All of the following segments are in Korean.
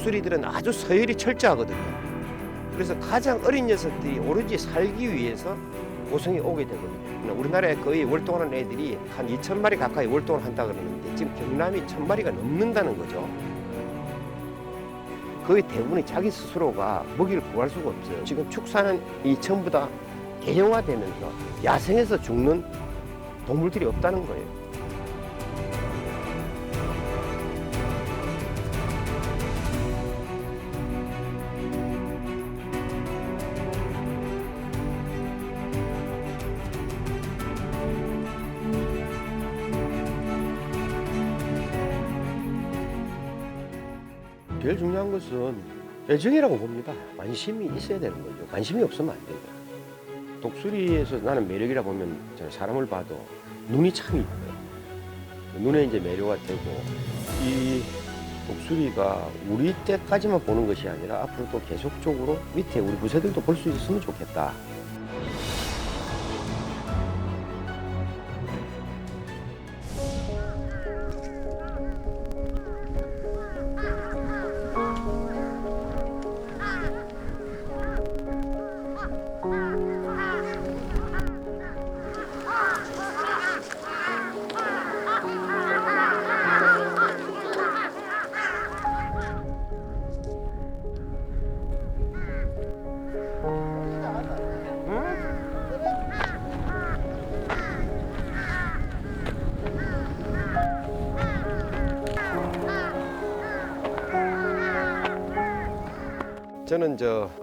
독수리들은 아주 서열이 철저하거든요. 그래서 가장 어린 녀석들이 오로지 살기 위해서 고성에 오게 되거든요. 우리나라에 거의 월동하는 애들이 한 2,000마리 가까이 월동을 한다 그러는데 지금 경남이 1,000마리가 넘는다는 거죠. 거의 대부분이 자기 스스로가 먹이를 구할 수가 없어요. 지금 축사는 이 전부 다 대형화되면서 야생에서 죽는 동물들이 없다는 거예요. 제일 중요한 것은 애정이라고 봅니다. 관심이 있어야 되는 거죠. 관심이 없으면 안 되죠. 독수리에서 나는 매력이라 보면 저는 사람을 봐도 눈이 참 이뻐요. 눈에 이제 매료가 되고 이 독수리가 우리 때까지만 보는 것이 아니라 앞으로 또 계속적으로 밑에 우리 부세들도 볼 수 있으면 좋겠다. 저는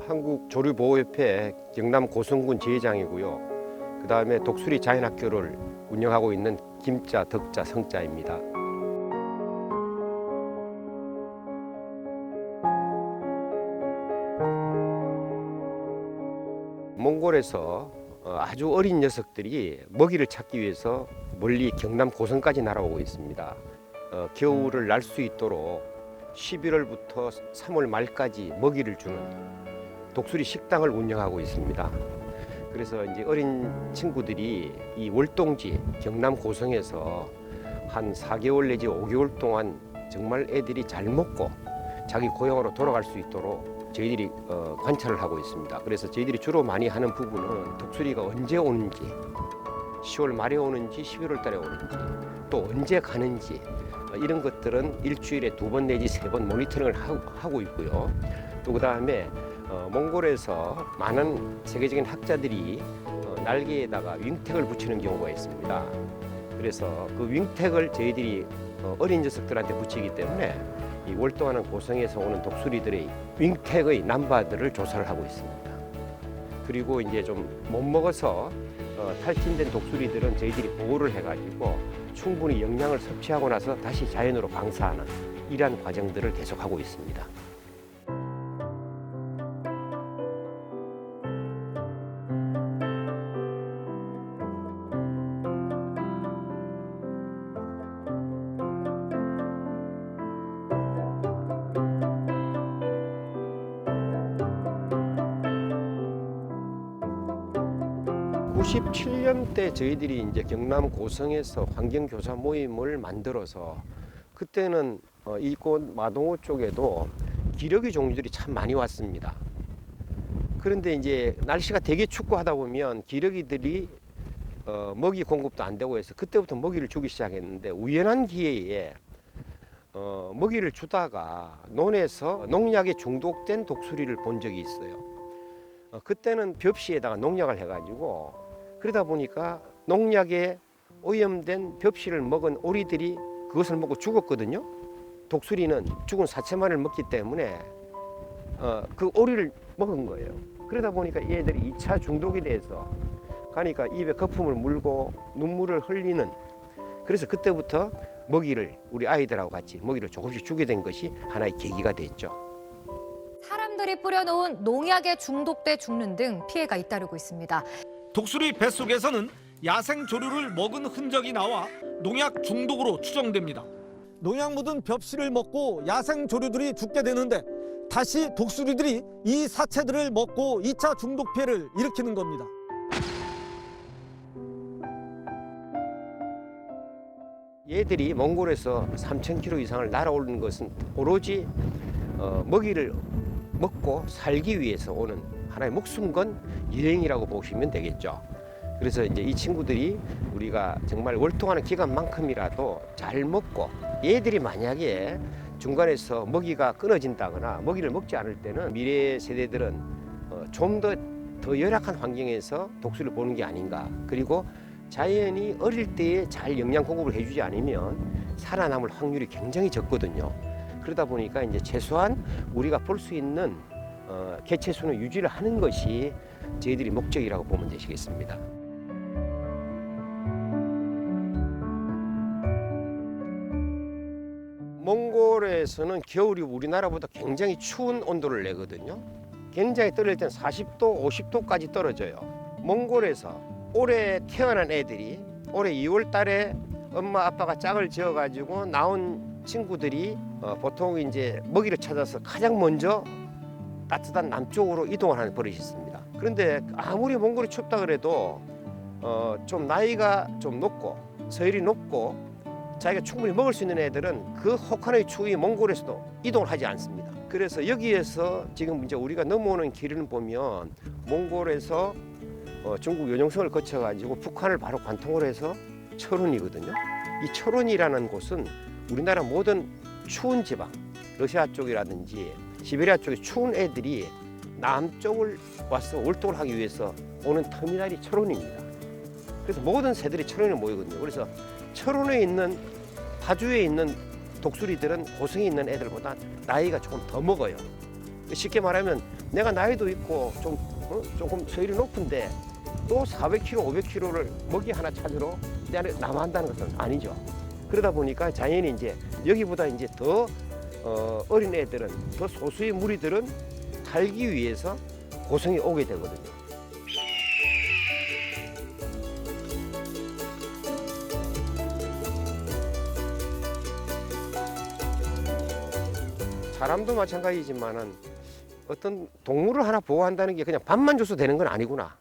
한국조류보호협회 경남 고성군 지회장이고요. 그 다음에 독수리 자연학교를 운영하고 있는 김자, 덕자, 성자입니다. 몽골에서 아주 어린 녀석들이 먹이를 찾기 위해서 멀리 경남 고성까지 날아오고 있습니다. 겨울을 날 수 있도록 11월부터 3월 말까지 먹이를 주는 독수리 식당을 운영하고 있습니다. 그래서 이제 어린 친구들이 이 월동지 경남 고성에서 한 4개월 내지 5개월 동안 정말 애들이 잘 먹고 자기 고향으로 돌아갈 수 있도록 저희들이 관찰을 하고 있습니다. 그래서 저희들이 주로 많이 하는 부분은 독수리가 언제 오는지, 10월 말에 오는지 11월 달에 오는지, 또 언제 가는지 이런 것들은 일주일에 2번 내지 3번 모니터링을 하고 있고요. 또 그다음에 몽골에서 많은 세계적인 학자들이 날개에다가 윙택을 붙이는 경우가 있습니다. 그래서 그 윙택을 저희들이 어린 녀석들한테 붙이기 때문에 이 월동하는 고성에서 오는 독수리들의 윙택의 남바들을 조사를 하고 있습니다. 그리고 이제 좀 못 먹어서 탈진된 독수리들은 저희들이 보호를 해가지고 충분히 영양을 섭취하고 나서 다시 자연으로 방사하는 이러한 과정들을 계속하고 있습니다. (97년) 저희들이 이제 경남 고성에서 환경교사 모임을 만들어서 그때는 이곳 마동호 쪽에도 기러기 종류들이 참 많이 왔습니다. 그런데 이제 날씨가 되게 춥고 하다 보면 기러기들이 먹이 공급도 안 되고 해서 그때부터 먹이를 주기 시작했는데 우연한 기회에 먹이를 주다가 논에서 농약에 중독된 독수리를 본 적이 있어요. 그때는 벽시에다가 농약을 해가지고 그러다 보니까 농약에 오염된 벽시를 먹은 오리들이 그것을 먹고 죽었거든요. 독수리는 죽은 사체만을 먹기 때문에 그 오리를 먹은 거예요. 그러다 보니까 얘들이 2차 중독이 돼서 가니까 입에 거품을 물고 눈물을 흘리는, 그래서 그때부터 먹이를 우리 아이들하고 같이 먹이를 조금씩 주게 된 것이 하나의 계기가 됐죠. 사람들이 뿌려놓은 농약에 중독돼 죽는 등 피해가 잇따르고 있습니다. 독수리 뱃속에서는 야생 조류를 먹은 흔적이 나와 농약 중독으로 추정됩니다. 농약 묻은 벽실을 먹고 야생 조류들이 죽게 되는데 다시 독수리들이 이 사체들을 먹고 2차 중독 피해를 일으키는 겁니다. 얘들이 몽골에서 3,000km 이상을 날아오는 것은 오로지 먹이를 먹고 살기 위해서 오는 하나의 목숨 건 여행이라고 보시면 되겠죠. 그래서 이제 이 친구들이 우리가 정말 월동하는 기간만큼이라도 잘 먹고, 얘들이 만약에 중간에서 먹이가 끊어진다거나 먹이를 먹지 않을 때는 미래 세대들은 좀 더 열악한 환경에서 독수리를 보는 게 아닌가. 그리고 자연이 어릴 때에 잘 영양 공급을 해주지 않으면 살아남을 확률이 굉장히 적거든요. 그러다 보니까 이제 최소한 우리가 볼 수 있는 개체 수는 유지를 하는 것이 저희들이 목적이라고 보면 되시겠습니다. 몽골에서는 겨울이 우리나라보다 굉장히 추운 온도를 내거든요. 굉장히 떨어질 때는 40도, 50도까지 떨어져요. 몽골에서 올해 태어난 애들이 올해 2월 달에 엄마 아빠가 짝을 지어가지고 나온 친구들이 보통 이제 먹이를 찾아서 가장 먼저 따뜻한 남쪽으로 이동을 하는 버릇이 있습니다. 그런데 아무리 몽골이 춥다 그래도 좀 나이가 좀 높고 서열이 높고 자기가 충분히 먹을 수 있는 애들은 그 혹한의 추위 몽골에서도 이동을 하지 않습니다. 그래서 여기에서 지금 이제 우리가 넘어오는 길을 보면 몽골에서 중국 요정성을 거쳐가지고 북한을 바로 관통을 해서 철원이거든요. 이 철원이라는 곳은 우리나라 모든 추운 지방, 러시아 쪽이라든지 시베리아 쪽에 추운 애들이 남쪽을 와서 월동을 하기 위해서 오는 터미널이 철원입니다. 그래서 모든 새들이 철원에 모이거든요. 그래서 철원에 있는 파주에 있는 독수리들은 고성이 있는 애들보다 나이가 조금 더 먹어요. 쉽게 말하면 내가 나이도 있고 조금 서열이 높은데 또 400kg, 500kg를 먹이 하나 찾으러 내 안에 남아한다는 것은 아니죠. 그러다 보니까 자연히 이제 여기보다 이제 더 어린 애들은, 더 소수의 무리들은 살기 위해서 고성에 오게 되거든요. 사람도 마찬가지지만은 어떤 동물을 하나 보호한다는 게 그냥 밥만 줘서 되는 건 아니구나.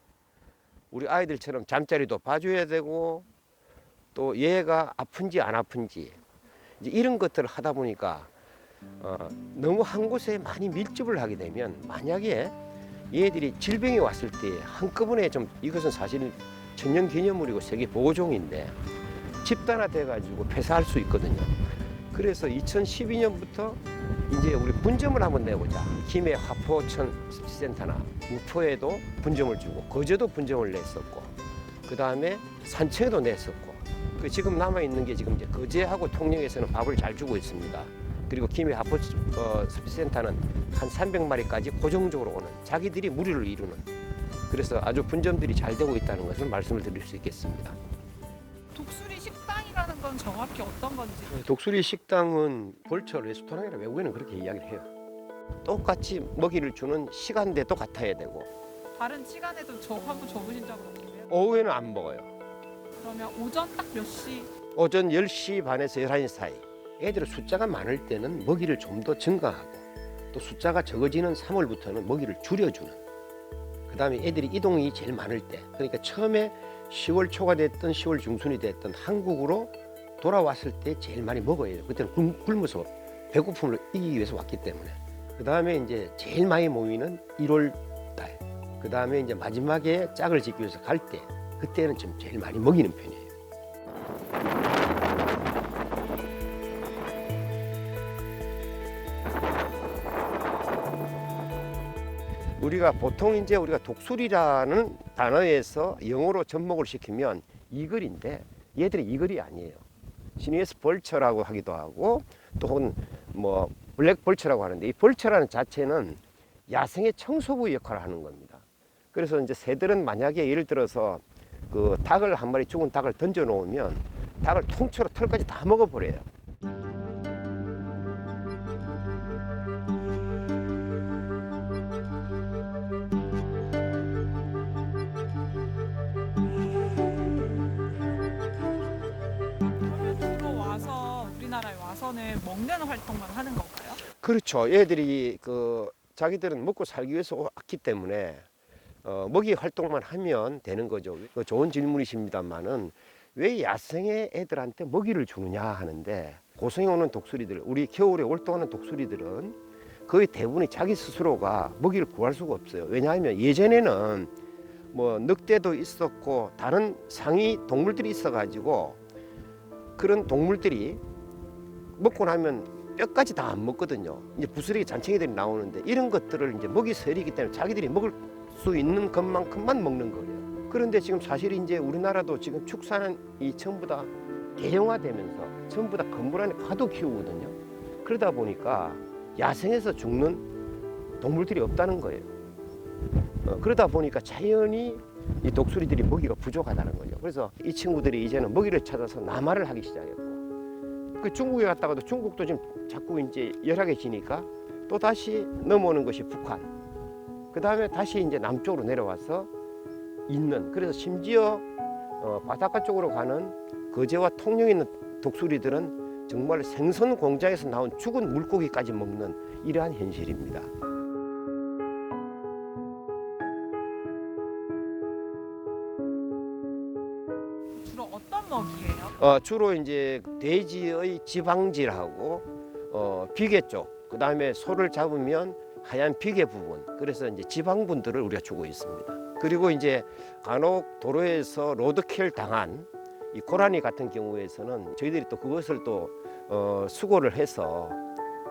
우리 아이들처럼 잠자리도 봐줘야 되고 또 얘가 아픈지 안 아픈지 이제 이런 것들을 하다 보니까 너무 한 곳에 많이 밀집을 하게 되면 만약에 얘들이 질병이 왔을 때 한꺼번에 좀 이것은 사실 천연기념물이고 세계 보호종인데 집단화돼 가지고 폐사할 수 있거든요. 그래서 2012년부터 이제 우리 분점을 한번 내보자. 김해 화포천 습지센터나 우포에도 분점을 주고 거제도 분점을 냈었고 그 다음에 산청에도 냈었고 지금 남아 있는 게 지금 이제 거제하고 통영에서는 밥을 잘 주고 있습니다. 그리고 김해 화포 습지센터는 한 300마리까지 고정적으로 오는 자기들이 무리를 이루는 그래서 아주 분점들이 잘 되고 있다는 것을 말씀을 드릴 수 있겠습니다. 독수리 식당이라는 건 정확히 어떤 건지. 독수리 식당은 벌처 레스토랑이라 외국에는 그렇게 이야기를 해요. 똑같이 먹이를 주는 시간대도 같아야 되고 다른 시간에도 저하고 접으신 적은 없으세요? 오후에는 안 먹어요. 그러면 오전 딱 몇 시? 오전 10시 반에서 11시 사이. 애들은 숫자가 많을 때는 먹이를 좀 더 증가하고 또 숫자가 적어지는 3월부터는 먹이를 줄여주는 그 다음에 애들이 이동이 제일 많을 때 그러니까 처음에 10월 초가 됐든 10월 중순이 됐든 한국으로 돌아왔을 때 제일 많이 먹어야 돼요. 그때는 굶어서 배고픔을 이기기 위해서 왔기 때문에. 그 다음에 이제 제일 많이 모이는 1월 달. 그 다음에 이제 마지막에 짝을 짓기 위해서 갈 때 그때는 좀 제일 많이 먹이는 편이에요. 우리가 보통 이제 우리가 독수리라는 단어에서 영어로 접목을 시키면 이글인데 얘들이 이글이 아니에요. 시니어스 벌처라고 하기도 하고 또 혹은 뭐 블랙 벌처라고 하는데 이 벌처라는 자체는 야생의 청소부 역할을 하는 겁니다. 그래서 이제 새들은 만약에 예를 들어서 그 닭을 한 마리 죽은 닭을 던져 놓으면 닭을 통째로 털까지 다 먹어버려요. 우리나라에 와서는 먹는 활동만 하는 건가요? 그렇죠. 얘들이 자기들은 먹고 살기 위해서 왔기 때문에 먹이 활동만 하면 되는 거죠. 좋은 질문이십니다만은 왜 야생의 애들한테 먹이를 주느냐 하는데 고성에 오는 독수리들, 우리 겨울에 월동하는 독수리들은 거의 대부분이 자기 스스로가 먹이를 구할 수가 없어요. 왜냐하면 예전에는 뭐 늑대도 있었고 다른 상위 동물들이 있어가지고 그런 동물들이 먹고 나면 뼈까지 다 안 먹거든요. 이제 부스러기 잔챙이들이 나오는데 이런 것들을 이제 먹이 서열이기 때문에 자기들이 먹을 수 있는 것만큼만 먹는 거예요. 그런데 지금 사실 이제 우리나라도 지금 축산이 전부 다 대형화되면서 전부 다 건물 안에 과도 키우거든요. 그러다 보니까 야생에서 죽는 동물들이 없다는 거예요. 그러다 보니까 자연히 이 독수리들이 먹이가 부족하다는 거죠. 그래서 이 친구들이 이제는 먹이를 찾아서 남하를 하기 시작했고, 그 중국에 갔다가도 중국도 지금 자꾸 이제 열악해지니까 또 다시 넘어오는 것이 북한. 그 다음에 다시 이제 남쪽으로 내려와서 있는. 그래서 심지어 바닷가 쪽으로 가는 거제와 통영에 있는 독수리들은 정말 생선 공장에서 나온 죽은 물고기까지 먹는 이러한 현실입니다. 주로 어떤 먹이예요? 주로 이제 돼지의 지방질하고 비계 쪽, 그 다음에 소를 잡으면 하얀 비계 부분, 그래서 이제 지방분들을 우리가 주고 있습니다. 그리고 이제 간혹 도로에서 로드킬 당한 이 고라니 같은 경우에서는 저희들이 또 그것을 또 수거를 해서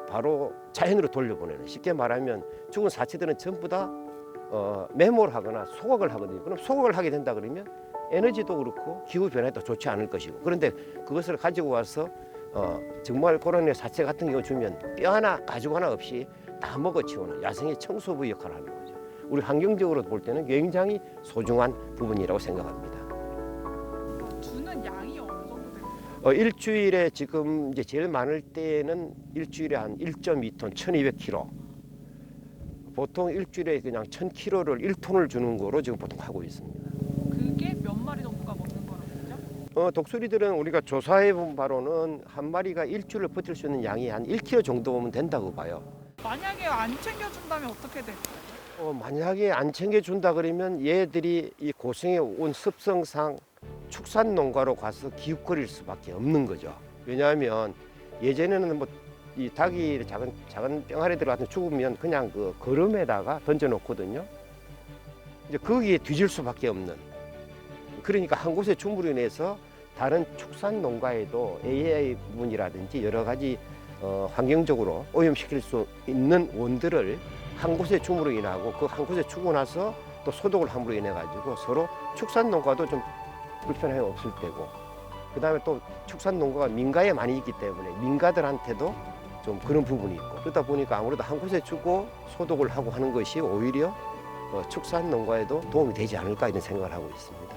바로 자연으로 돌려보내는, 쉽게 말하면 죽은 사체들은 전부 다 매몰 하거나 소각을 하거든요. 그럼 소각을 하게 된다 그러면 에너지도 그렇고 기후 변화에도 좋지 않을 것이고, 그런데 그것을 가지고 와서 정말 고라니 사체 같은 경우 주면 뼈 하나 가죽 하나 없이 다 먹어치우는 야생의 청소부 역할을 하는 거죠. 우리 환경적으로 볼 때는 굉장히 소중한 부분이라고 생각합니다. 주는 양이 어느 정도 돼요? 일주일에 지금 이제 제일 많을 때는 일주일에 한 1.2톤, 1,200kg. 보통 일주일에 그냥 1,000kg를 1톤을 주는 거로 지금 보통 하고 있습니다. 그게 몇 마리 정도가 먹는 거라고 그러죠? 독수리들은 우리가 조사해 본 바로는 한 마리가 일주일을 버틸 수 있는 양이 한 1kg 정도면 된다고 봐요. 만약에 안 챙겨준다면 어떻게 될까요? 만약에 안 챙겨준다 그러면 얘들이 이 고생해 온 습성상 축산 농가로 가서 기웃거릴 수밖에 없는 거죠. 왜냐하면 예전에는 뭐 이 닭이 작은 병아리 들어가서 죽으면 그냥 그 거름에다가 던져놓거든요. 이제 거기에 뒤질 수밖에 없는. 그러니까 한 곳에 주물로 인해서 다른 축산 농가에도 AI 부분이라든지 여러 가지 환경적으로 오염시킬 수 있는 원들을 한 곳에 줌으로 인하고 그 한 곳에 주고 나서 또 소독을 함으로 인해 가지고 서로 축산 농가도 좀 불편함이 없을 때고, 그 다음에 또 축산 농가가 민가에 많이 있기 때문에 민가들한테도 좀 그런 부분이 있고, 그러다 보니까 아무래도 한 곳에 주고 소독을 하고 하는 것이 오히려 축산 농가에도 도움이 되지 않을까 이런 생각을 하고 있습니다.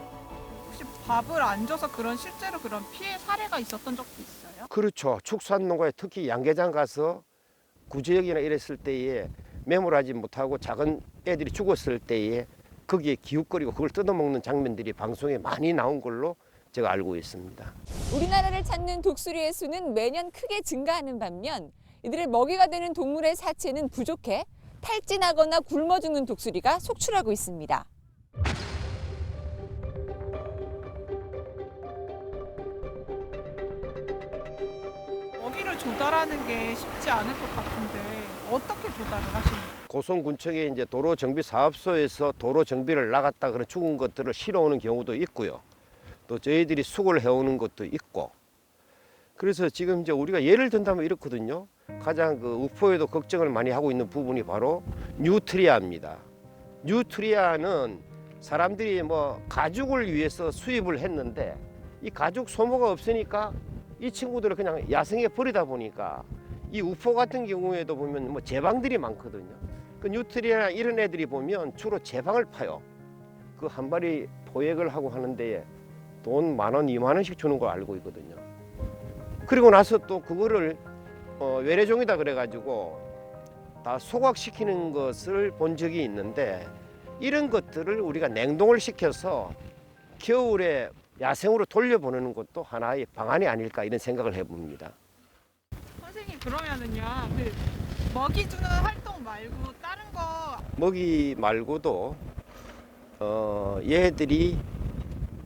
혹시 밥을 안 줘서 실제로 그런 피해 사례가 있었던 적도 있어요? 그렇죠. 축산 농가에 특히 양계장 가서 구제역이나 이랬을 때에 매몰하지 못하고 작은 애들이 죽었을 때에 거기에 기웃거리고 그걸 뜯어먹는 장면들이 방송에 많이 나온 걸로 제가 알고 있습니다. 우리나라를 찾는 독수리의 수는 매년 크게 증가하는 반면 이들의 먹이가 되는 동물의 사체는 부족해 탈진하거나 굶어 죽는 독수리가 속출하고 있습니다. 먹이를 조달하는 게 쉽지 않을 것 같은데 어떻게 조달을 하시나요? 고성군청에 이제 도로 정비 사업소에서 도로 정비를 나갔다 그런 죽은 것들을 실어오는 경우도 있고요. 또 저희들이 수거를 해오는 것도 있고. 그래서 지금 이제 우리가 예를 든다면 이렇거든요. 가장 그 우포에도 걱정을 많이 하고 있는 부분이 바로 뉴트리아입니다. 뉴트리아는 사람들이 뭐 가죽을 위해서 수입을 했는데 이 가죽 소모가 없으니까 이 친구들을 그냥 야생에 버리다 보니까 이 우포 같은 경우에도 보면 뭐 제방들이 많거든요. 그 뉴트리아 이런 애들이 보면 주로 제방을 파요. 그 한 마리 포획을 하고 하는데 돈 10,000원, 20,000원씩 주는 걸 알고 있거든요. 그리고 나서 또 그거를 외래종이다 그래가지고 다 소각시키는 것을 본 적이 있는데, 이런 것들을 우리가 냉동을 시켜서 겨울에 야생으로 돌려보내는 것도 하나의 방안이 아닐까 이런 생각을 해봅니다. 선생님 그러면은요 그 먹이 주는 활동 말고 다른 거 먹이 말고도 얘들이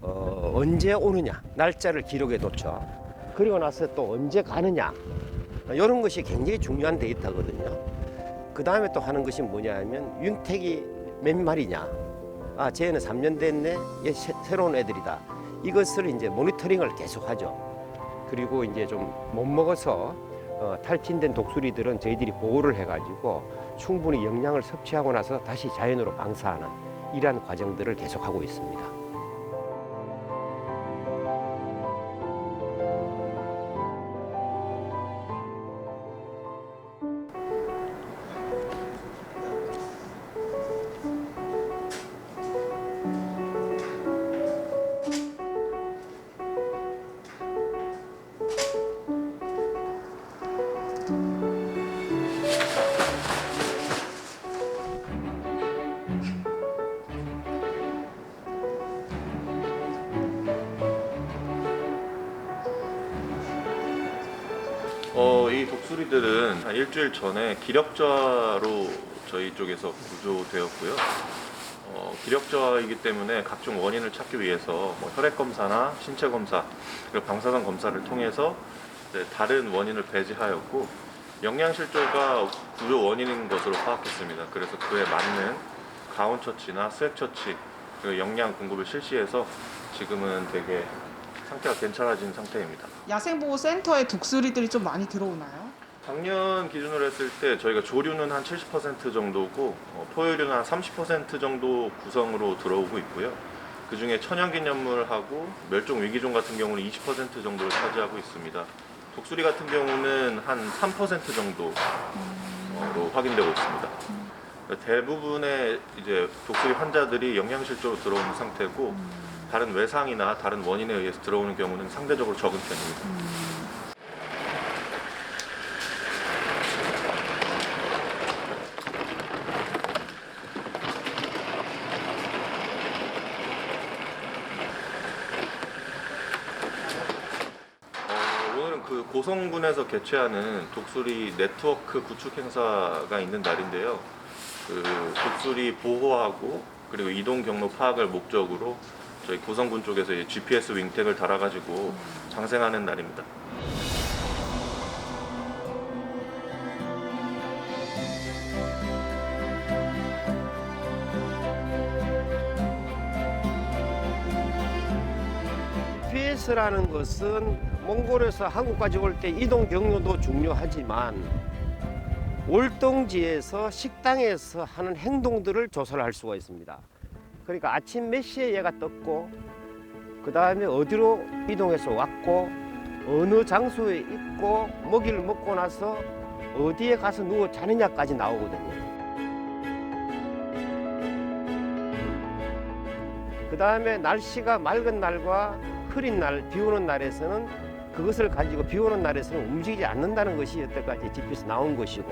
언제 오느냐 날짜를 기록해 놓죠. 그리고 나서 또 언제 가느냐 이런 것이 굉장히 중요한 데이터거든요. 그 다음에 또 하는 것이 뭐냐 하면 윤택이 몇 마리냐. 아, 쟤는 3년 됐네. 얘 새로운 애들이다. 이것을 이제 모니터링을 계속 하죠. 그리고 이제 좀 못 먹어서 탈진된 독수리들은 저희들이 보호를 해가지고 충분히 영양을 섭취하고 나서 다시 자연으로 방사하는 이러한 과정들을 계속하고 있습니다. 이 독수리들은 한 일주일 전에 기력저하로 저희 쪽에서 구조되었고요. 기력저하이기 때문에 각종 원인을 찾기 위해서 혈액 검사나 신체 검사, 그리고 방사선 검사를 통해서 다른 원인을 배제하였고 영양실조가 구조 원인인 것으로 파악했습니다. 그래서 그에 맞는 가온 처치나 수액 처치, 그리고 영양 공급을 실시해서 지금은 되게 상태가 괜찮아진 상태입니다. 야생보호센터에 독수리들이 좀 많이 들어오나요? 작년 기준으로 했을 때 저희가 조류는 한 70% 정도고 포유류는 한 30% 정도 구성으로 들어오고 있고요. 그중에 천연기념물하고 멸종위기종 같은 경우는 20% 정도를 차지하고 있습니다. 독수리 같은 경우는 한 3% 정도로 확인되고 있습니다. 대부분의 이제 독수리 환자들이 영양실조로 들어오는 상태고 다른 외상이나 다른 원인에 의해서 들어오는 경우는 상대적으로 적은 편입니다. 오늘은 그 고성군에서 개최하는 독수리 네트워크 구축 행사가 있는 날인데요. 그 독수리 보호하고 그리고 이동 경로 파악을 목적으로 저희 고성군 쪽에서 GPS 윙택을 달아가지고 장생하는 날입니다. GPS라는 것은 몽골에서 한국까지 올 때 이동 경로도 중요하지만 월동지에서 식당에서 하는 행동들을 조사를 할 수가 있습니다. 그러니까 아침 몇 시에 얘가 떴고 그 다음에 어디로 이동해서 왔고 어느 장소에 있고 먹이를 먹고 나서 어디에 가서 누워 자느냐까지 나오거든요. 그 다음에 날씨가 맑은 날과 흐린 날, 비 오는 날에서는 그것을 가지고 비 오는 날에서는 움직이지 않는다는 것이 여태까지 GPS 나온 것이고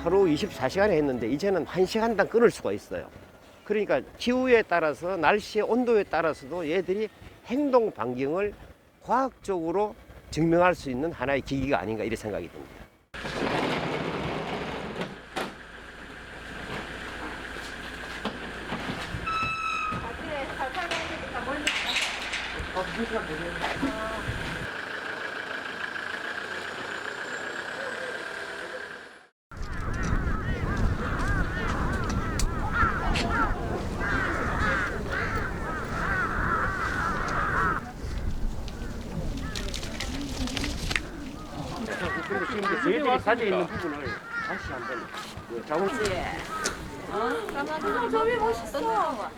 하루 24시간에 했는데 이제는 1시간당 끊을 수가 있어요. 그러니까 기후에 따라서 날씨의 온도에 따라서도 얘들이 행동 반경을 과학적으로 증명할 수 있는 하나의 기기가 아닌가 이렇게 생각이 듭니다. 근데 지금 저희들이 가져 있는 부분을 다시 한번 자원 저기 멋있어.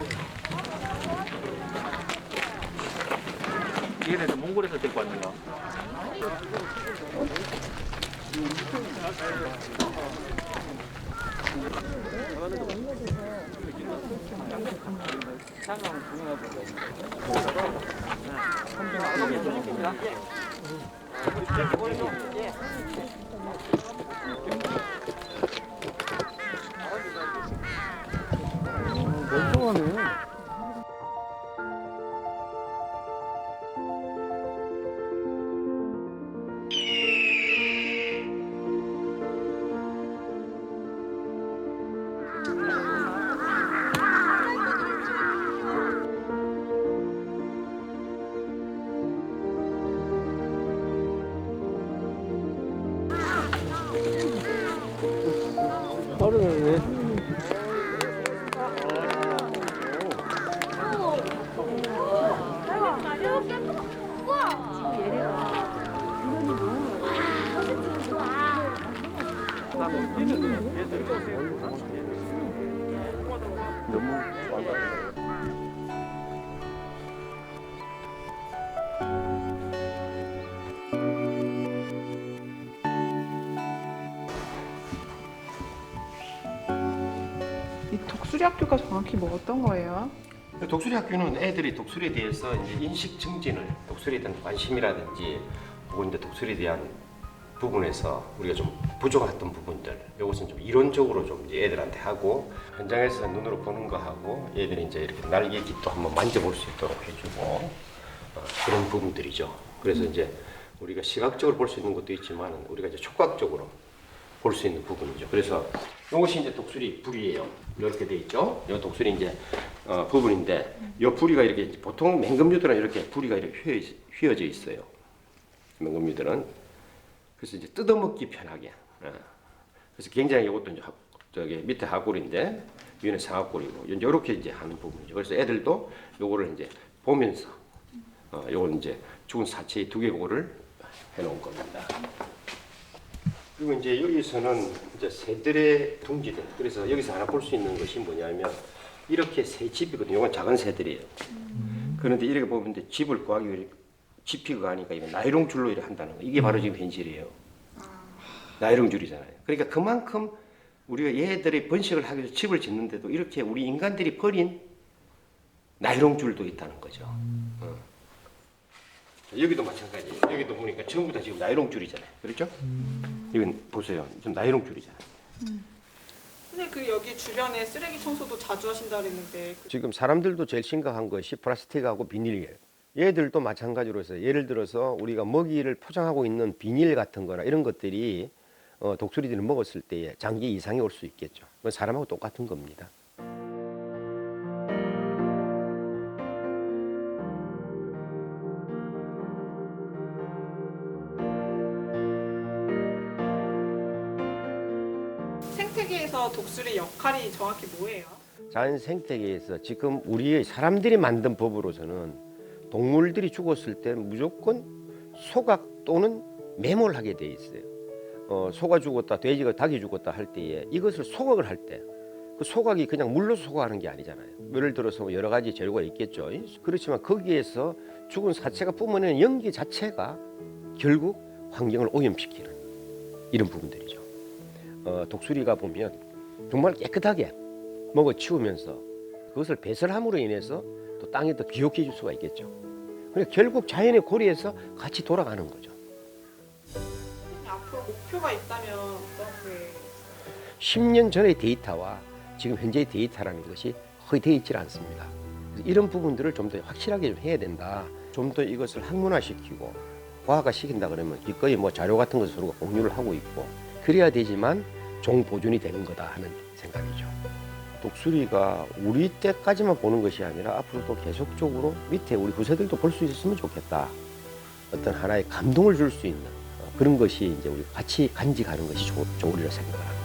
얘네들 몽골에서 데리고 왔는 거. 멀쩡하네. 이 독수리 학교가 정확히 뭐 어떤 거예요? 독수리 학교는 애들이 독수리에 대해서 이제 인식 증진을, 독수리에 대한 관심이라든지 혹은 이제 독수리에 대한 부분에서 우리가 좀 부족했던 부분들, 이것은 좀 이론적으로 좀 이제 애들한테 하고, 현장에서 눈으로 보는 거 하고 애들이 이제 이렇게 날개 깃도 한번 만져볼 수 있도록 해주고, 그런 부분들이죠. 그래서 이제 우리가 시각적으로 볼 수 있는 것도 있지만 우리가 이제 촉각적으로 볼 수 있는 부분이죠. 그래서 이것이 이제 독수리 부리예요. 이렇게 돼 있죠. 이 독수리 이제 부분인데, 이 부리가 이렇게, 보통 맹금류들은 이렇게 부리가 이렇게 휘어져 있어요. 맹금류들은. 그래서 이제 뜯어먹기 편하게. 그래서 굉장히 이것도 이제 저기 밑에 하골인데 위는 상하골이고 이렇게 이제 하는 부분이죠. 그래서 애들도 요거를 이제 보면서 요건 이제 죽은 사체의 두개골을 해놓은 겁니다. 그리고 이제 여기서는 이제 새들의 둥지들. 그래서 여기서 하나 볼 수 있는 것이 뭐냐면 이렇게 새 집이거든요. 이건 작은 새들이에요. 그런데 이렇게 보면 이제 집을 구하기 위해 집히가 하니까 이거 나이롱 줄로 이렇게 한다는 거. 이게 바로 지금 현실이에요. 나이롱 줄이잖아요. 그러니까 그만큼 우리가 얘들이 번식을 하기 위해서 집을 짓는데도 이렇게 우리 인간들이 버린 나이롱 줄도 있다는 거죠. 여기도 마찬가지예요. 여기도 보니까 전부 다 지금 나이롱 줄이잖아요. 그렇죠? 이건 보세요. 지금 나이롱 줄이잖아요. 근데 그 여기 주변에 쓰레기 청소도 자주 하신다 그랬는데 지금 사람들도 제일 심각한 것이 플라스틱하고 비닐이에요. 얘들도 마찬가지로 해서 예를 들어서 우리가 먹이를 포장하고 있는 비닐 같은 거나 이런 것들이 독수리들이 먹었을 때에 장기 이상이 올 수 있겠죠. 그건 사람하고 똑같은 겁니다. 생태계에서 독수리 역할이 정확히 뭐예요? 자연 생태계에서 지금 우리의 사람들이 만든 법으로서는 동물들이 죽었을 때 무조건 소각 또는 매몰하게 돼 있어요. 소가 죽었다, 돼지가 닭이 죽었다 할 때에 이것을 소각을 할 때 그 소각이 그냥 물로 소각하는 게 아니잖아요. 예를 들어서 여러 가지 재료가 있겠죠. 그렇지만 거기에서 죽은 사체가 뿜어내는 연기 자체가 결국 환경을 오염시키는 이런 부분들이죠. 독수리가 보면 정말 깨끗하게 먹어 치우면서 그것을 배설함으로 인해서 또 땅에 더 기억해 줄 수가 있겠죠. 그러니까 결국 자연의 고리에서 같이 돌아가는 거죠. 앞으로 목표가 있다면 어떻게? 10년 전의 데이터와 지금 현재의 데이터라는 것이 거의 되어 있질 않습니다. 이런 부분들을 좀 더 확실하게 좀 해야 된다. 좀 더 이것을 학문화시키고 과학화시킨다 그러면 기꺼이 뭐 자료 같은 것을 서로 공유를 하고 있고 그래야 되지만 종 보존이 되는 거다 하는 생각이죠. 독수리가 우리 때까지만 보는 것이 아니라 앞으로도 계속적으로 밑에 우리 후세들도 볼 수 있었으면 좋겠다. 어떤 하나의 감동을 줄 수 있는 그런 것이 이제 우리 같이 간직하는 것이 좋으리라 생각을 합니다.